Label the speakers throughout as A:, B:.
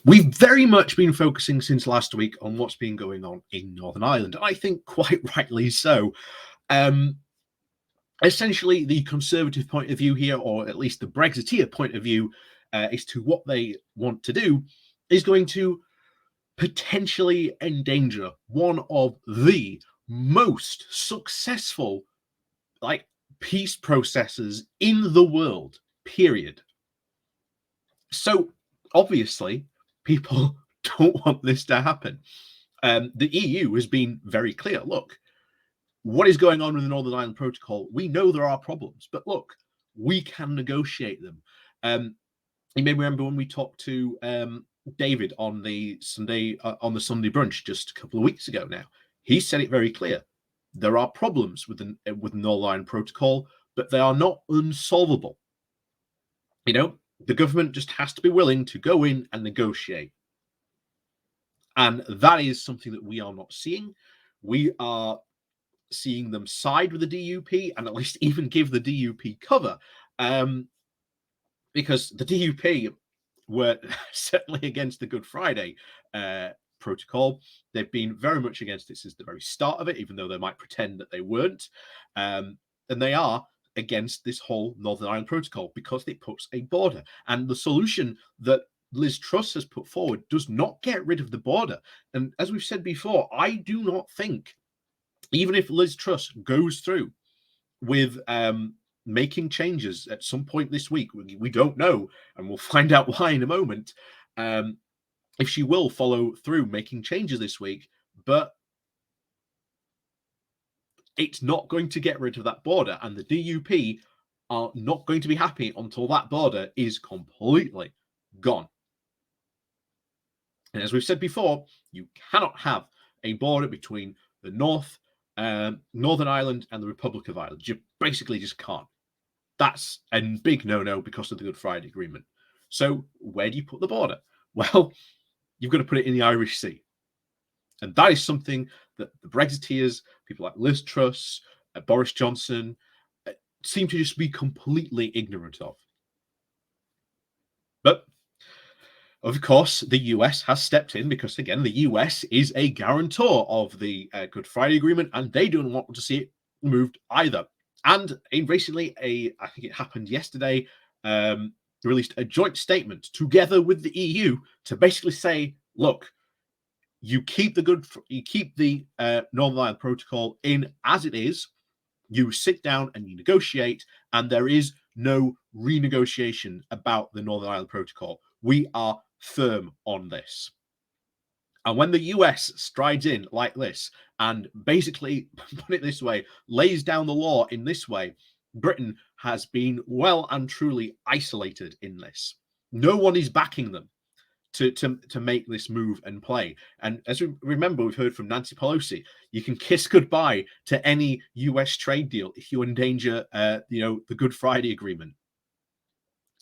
A: We've very much been focusing since last week on what's been going on in Northern Ireland, and I think quite rightly so. Essentially, the Conservative point of view here, or at least the Brexiteer point of view, as to what they want to do, is going to potentially endanger one of the most successful peace processes in the world, period. So obviously, people don't want this to happen. The EU has been very clear. Look, what is going on with the Northern Ireland Protocol? We know there are problems, but look, we can negotiate them. You may remember when we talked to David on the Sunday brunch just a couple of weeks ago. Now he said it very clear: there are problems with the Northern Ireland Protocol, but they are not unsolvable. The government just has to be willing to go in and negotiate. And that is something that we are not seeing. We are seeing them side with the DUP and at least even give the DUP cover, because the DUP were certainly against the Good Friday protocol. They've been very much against it since the very start of it, even though they might pretend that they weren't. And they are against this whole Northern Ireland Protocol because it puts a border. And the solution that Liz Truss has put forward does not get rid of the border. And as we've said before, I do not think, even if Liz Truss goes through with making changes at some point this week, we don't know, and we'll find out why in a moment, if she will follow through making changes this week, but it's not going to get rid of that border, and the DUP are not going to be happy until that border is completely gone. And as we've said before, you cannot have a border between the Northern Ireland and the Republic of Ireland. You basically just can't. That's a big no-no because of the Good Friday Agreement. So where do you put the border? Well, you've got to put it in the Irish Sea. And that is something that the Brexiteers, people like Liz Truss, Boris Johnson, seem to just be completely ignorant of. But of course, the US has stepped in because, again, the US is a guarantor of the Good Friday Agreement, and they don't want to see it moved either. And recently, I think it happened yesterday, released a joint statement together with the EU to basically say, look, you keep the Northern Ireland Protocol in as it is. You sit down and you negotiate, and there is no renegotiation about the Northern Ireland Protocol. We are firm on this. And when the US strides in like this and basically, put it this way, lays down the law in this way, Britain has been well and truly isolated in this. No one is backing them to make this move and play. And as we remember, we've heard from Nancy Pelosi, you can kiss goodbye to any US trade deal if you endanger the Good Friday Agreement.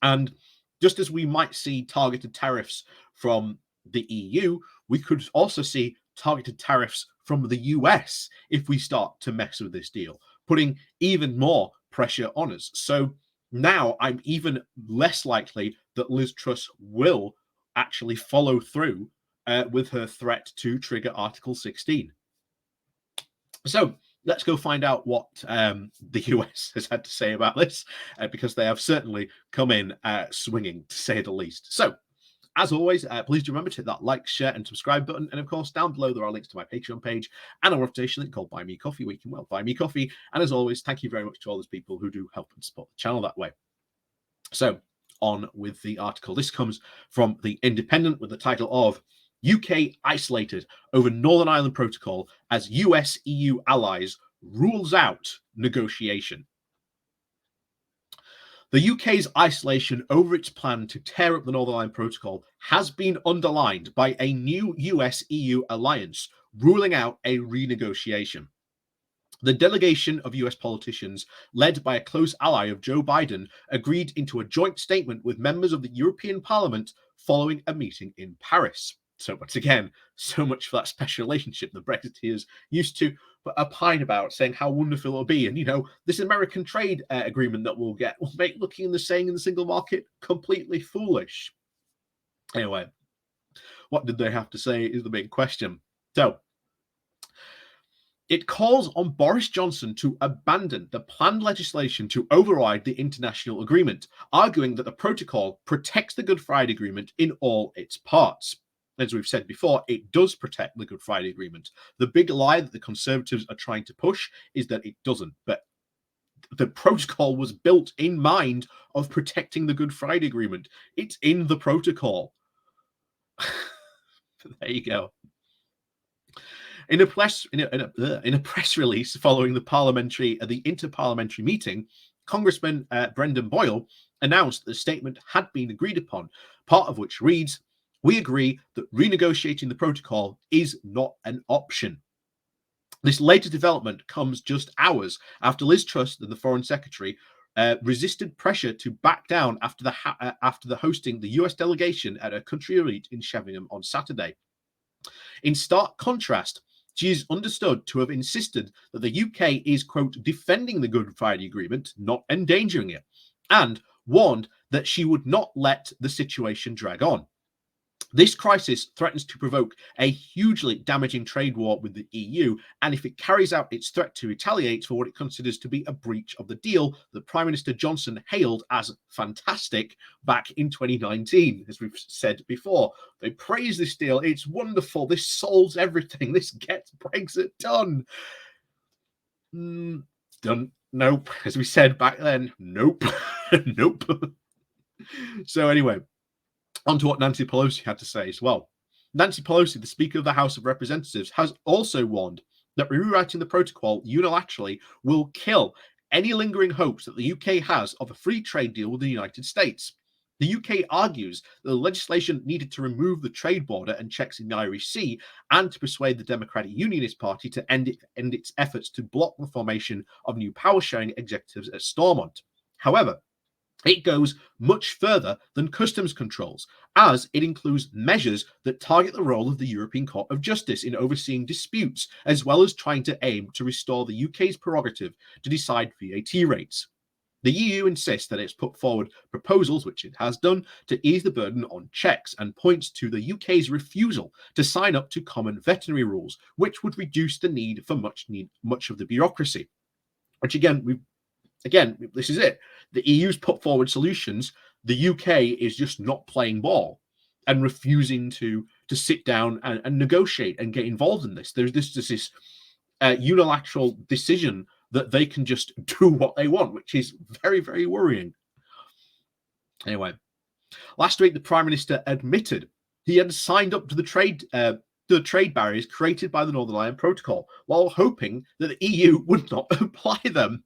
A: And just as we might see targeted tariffs from the EU, we could also see targeted tariffs from the US if we start to mess with this deal, putting even more pressure on us. So now I'm even less likely that Liz Truss will actually follow through with her threat to trigger Article 16. So let's go find out what the US has had to say about this, because they have certainly come in swinging, to say the least. So, as always, please do remember to hit that like, share, and subscribe button. And of course, down below there are links to my Patreon page and a reputation link called Buy Me Coffee, where you can buy me coffee. And as always, thank you very much to all those people who do help and support the channel that way. So, on with the article. This comes from The Independent with the title of UK Isolated Over Northern Ireland Protocol as US-EU Allies Rules Out Negotiation. The UK's isolation over its plan to tear up the Northern Ireland Protocol has been underlined by a new US-EU alliance ruling out a renegotiation. The delegation of US politicians, led by a close ally of Joe Biden, agreed into a joint statement with members of the European Parliament following a meeting in Paris. So once again, so much for that special relationship the Brexiteers used to opine about, saying how wonderful it'll be. And, this American trade agreement that we'll get will make looking and the saying in the single market completely foolish. Anyway, What did they have to say is the big question. So, it calls on Boris Johnson to abandon the planned legislation to override the international agreement, arguing that the protocol protects the Good Friday Agreement in all its parts. As we've said before, it does protect the Good Friday Agreement. The big lie that the Conservatives are trying to push is that it doesn't. But the protocol was built in mind of protecting the Good Friday Agreement. It's in the protocol. There you go. In a press release following the interparliamentary meeting, Congressman Brendan Boyle announced that the statement had been agreed upon, part of which reads, "We agree that renegotiating the protocol is not an option." This later development comes just hours after Liz Truss and the Foreign Secretary resisted pressure to back down after the hosting the US delegation at a country elite in Sheffield on Saturday. In stark contrast, she is understood to have insisted that the UK is, quote, defending the Good Friday Agreement, not endangering it, and warned that she would not let the situation drag on. This crisis threatens to provoke a hugely damaging trade war with the EU, and if it carries out its threat to retaliate for what it considers to be a breach of the deal that Prime Minister Johnson hailed as fantastic back in 2019, as we've said before. They praise this deal. It's wonderful. This solves everything. This gets Brexit done. Done. Nope. As we said back then, nope. Nope. So anyway, on to what Nancy Pelosi had to say as well. Nancy Pelosi, the Speaker of the House of Representatives, has also warned that rewriting the protocol unilaterally will kill any lingering hopes that the UK has of a free trade deal with the United States. The UK argues that the legislation needed to remove the trade border and checks in the Irish Sea and to persuade the Democratic Unionist Party to end its efforts to block the formation of new power-sharing executives at Stormont. However, it goes much further than customs controls, as it includes measures that target the role of the European Court of Justice in overseeing disputes, as well as trying to aim to restore the UK's prerogative to decide VAT rates. The EU insists that it's put forward proposals, which it has done, to ease the burden on checks and points to the UK's refusal to sign up to common veterinary rules, which would reduce the need for much of the bureaucracy. Which again, this is it. The EU's put forward solutions. The UK is just not playing ball and refusing to sit down and negotiate and get involved in this. There's this unilateral decision that they can just do what they want, which is very, very worrying. Anyway, last week the Prime Minister admitted he had signed up to the trade barriers created by the Northern Ireland Protocol, while hoping that the EU would not apply them.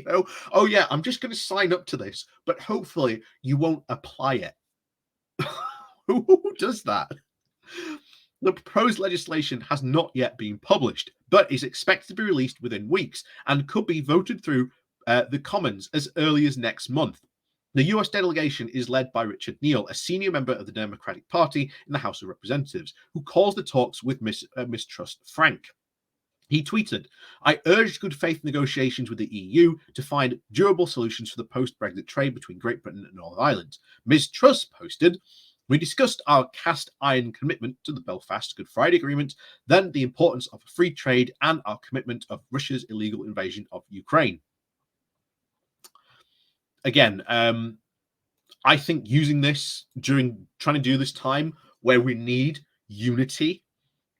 A: Oh yeah, I'm just going to sign up to this, but hopefully you won't apply it. Who does that? The proposed legislation has not yet been published, but is expected to be released within weeks and could be voted through the Commons as early as next month. The US delegation is led by Richard Neal, a senior member of the Democratic Party in the House of Representatives, who calls the talks with mistrust frank. He tweeted, "I urged good faith negotiations with the EU to find durable solutions for the post-Brexit trade between Great Britain and Northern Ireland." Ms. Truss posted, "We discussed our cast iron commitment to the Belfast Good Friday Agreement, then the importance of free trade and our commitment of Russia's illegal invasion of Ukraine." Again, I think using this during trying to do this time where we need unity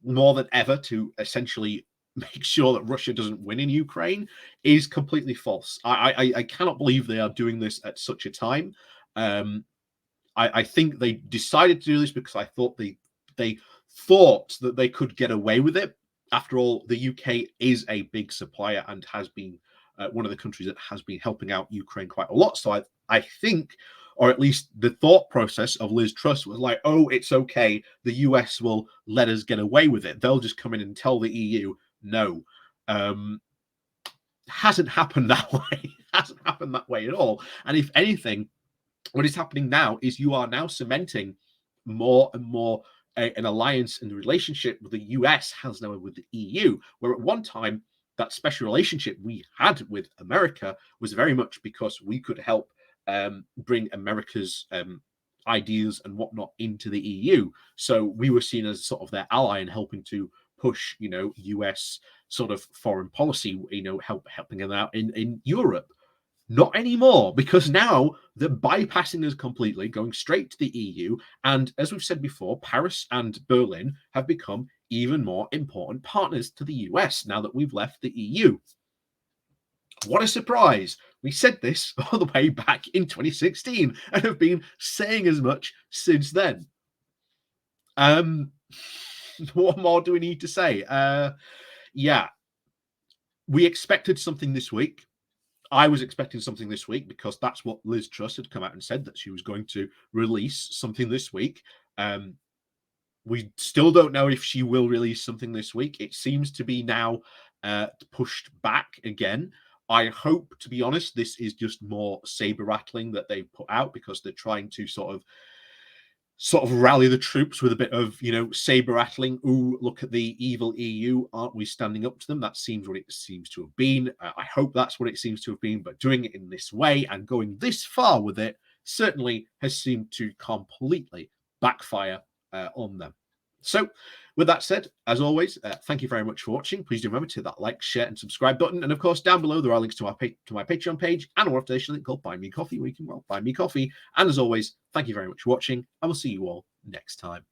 A: more than ever to essentially make sure that Russia doesn't win in Ukraine is completely false. I cannot believe they are doing this at such a time. I think they decided to do this because I thought they thought that they could get away with it. After all, the UK is a big supplier and has been one of the countries that has been helping out Ukraine quite a lot. So I think, or at least the thought process of Liz Truss was like, oh, it's okay. The US will let us get away with it. They'll just come in and tell the EU, no. Hasn't happened that way. Hasn't happened that way at all. And if anything, what is happening now is you are now cementing more and more an alliance and the relationship with the US has now with the EU, where at one time that special relationship we had with America was very much because we could help bring America's ideas and whatnot into the EU. So we were seen as sort of their ally and helping to push, US sort of foreign policy, helping them out in Europe. Not anymore, because now they're bypassing us completely, going straight to the EU. And as we've said before, Paris and Berlin have become even more important partners to the US now that we've left the EU. What a surprise! We said this all the way back in 2016 and have been saying as much since then. What more do we need to say? Yeah, we expected something this week. I was expecting something this week because that's what Liz Truss had come out and said, that she was going to release something this week. We still don't know if she will release something this week. It seems to be now pushed back again. I hope, to be honest, this is just more saber rattling that they've put out because they're trying to sort of rally the troops with a bit of, saber rattling. Ooh, look at the evil EU. Aren't we standing up to them? That seems what it seems to have been. I hope that's what it seems to have been. But doing it in this way and going this far with it certainly has seemed to completely backfire on them. So, with that said, as always, thank you very much for watching. Please do remember to hit that like, share, and subscribe button. And of course, down below there are links to my Patreon page and a more updated link called Buy Me Coffee, where you can buy me coffee. And as always, thank you very much for watching, and we'll see you all next time.